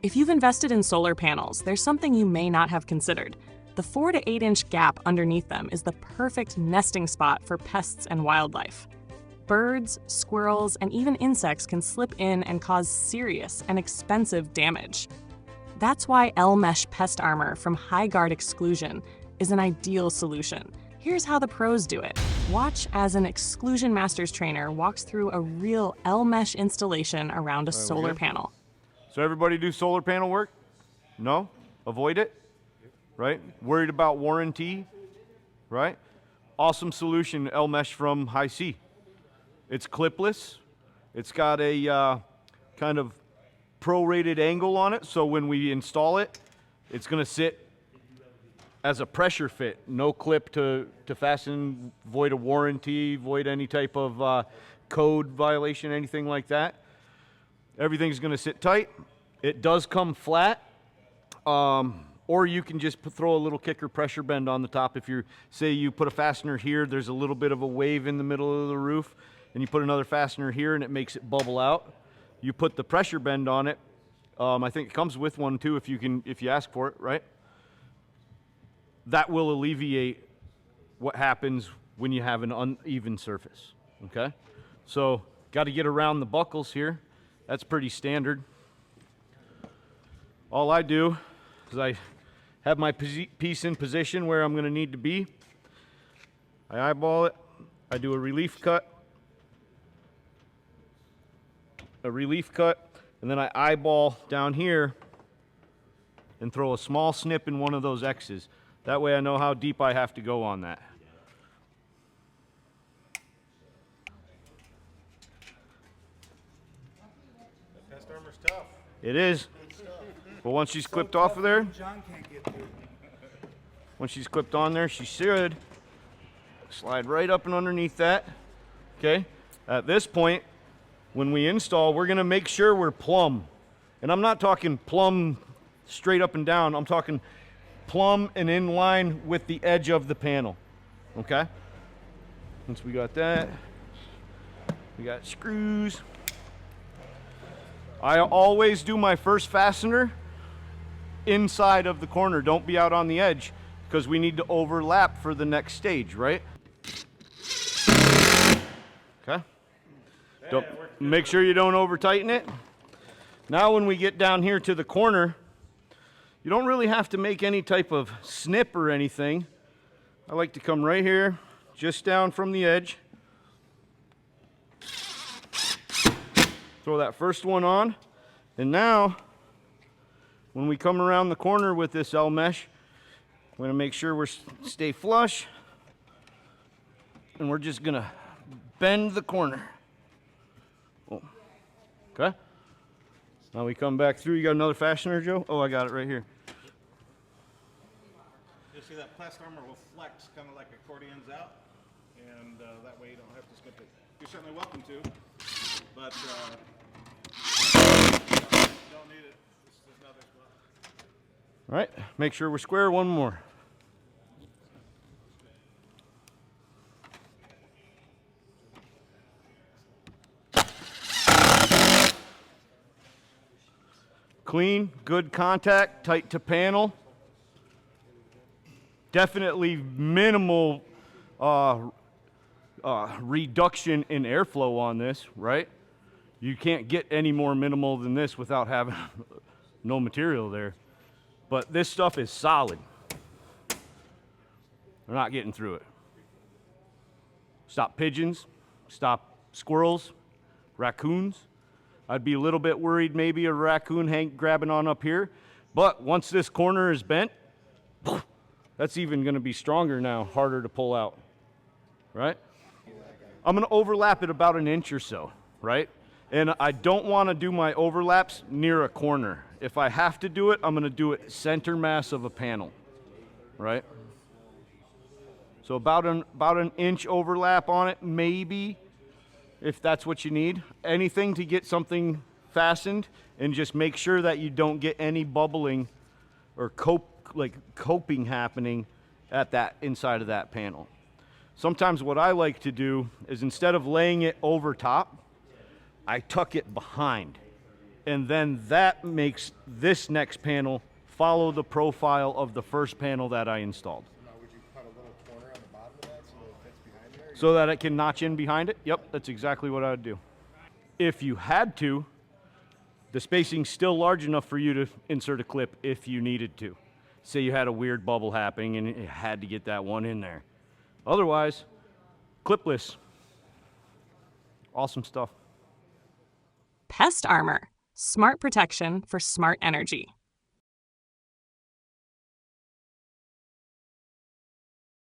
If you've invested in solar panels, there's something you may not have considered. The 4 to 8 inch gap underneath them is the perfect nesting spot for pests and wildlife. Birds, squirrels, and even insects can slip in and cause serious and expensive damage. That's why L-Mesh Pest Armor from HY-GUARD Exclusion is an ideal solution. Here's how the pros do it. Watch as an Exclusion Masters trainer walks through a real L-Mesh installation around a solar panel. So everybody do solar panel work? No? Avoid it? Right? Worried about warranty? Right? Awesome solution, L-Mesh from Hi-C. It's clipless. It's got a kind of prorated angle on it, so when we install it, it's going to sit as a pressure fit. No clip to fasten, void a warranty, void any type of code violation, anything like that. Everything's going to sit tight. It does come flat, or you can just throw a little kicker pressure bend on the top. If you say you put a fastener here, there's a little bit of a wave in the middle of the roof, and you put another fastener here and it makes it bubble out. You put the pressure bend on it. I think it comes with one too if you ask for it, right? That will alleviate what happens when you have an uneven surface, okay? So got to get around the buckles here. That's pretty standard. All I do is I have my piece in position where I'm going to need to be. I eyeball it. I do a relief cut, and then I eyeball down here and throw a small snip in one of those X's. That way I know how deep I have to go on that. The pest armor's tough. It is. But once she's clipped off of there, John can't get through. once she's clipped on there, she should slide right up and underneath that. Okay? At this point, when we install, we're going to make sure we're plumb. And I'm not talking plumb straight up and down. I'm talking plumb and in line with the edge of the panel. Okay? Once we got that, we got screws. I always do my first fastener inside of the corner. Don't be out on the edge because we need to overlap for the next stage, right? Okay? Don't, make sure you don't over tighten it. Now when we get down here to the corner, you don't really have to make any type of snip or anything. I like to come right here, just down from the edge. Throw that first one on, and now when we come around the corner with this L-Mesh, we're going to make sure we stay flush, and we're just going to bend the corner. Oh. Okay? Now we come back through. You got another fastener, Joe? Oh, I got it right here. You'll see that pest armor will flex kind of like accordions out, and that way you don't have to skip it. You're certainly welcome to, but you don't need it. This is another spot. All right, make sure we're square. One more. Clean, good contact, tight to panel. Definitely minimal reduction in airflow on this, right? You can't get any more minimal than this without having no material there. But this stuff is solid. We're not getting through it. Stop pigeons, stop squirrels, raccoons. I'd be a little bit worried maybe a raccoon grabbing on up here. But once this corner is bent, that's even going to be stronger now, harder to pull out, right? I'm going to overlap it about 1 inch or so, right? And I don't want to do my overlaps near a corner. If I have to do it, I'm going to do it center mass of a panel, right? So about an inch overlap on it, maybe, if that's what you need. Anything to get something fastened, and just make sure that you don't get any bubbling or coping happening at that inside of that panel. Sometimes what I like to do is instead of laying it over top, I tuck it behind And then that makes this next panel follow the profile of the first panel that I installed. Now, would you cut a little corner on the bottom of that so that it fits behind there? So that it can notch in behind it? Yep, that's exactly what I would do. If you had to, the spacing's still large enough for you to insert a clip if you needed to. Say you had a weird bubble happening and you had to get that one in there. Otherwise, clipless. Awesome stuff. Pest Armor. Smart protection for smart energy.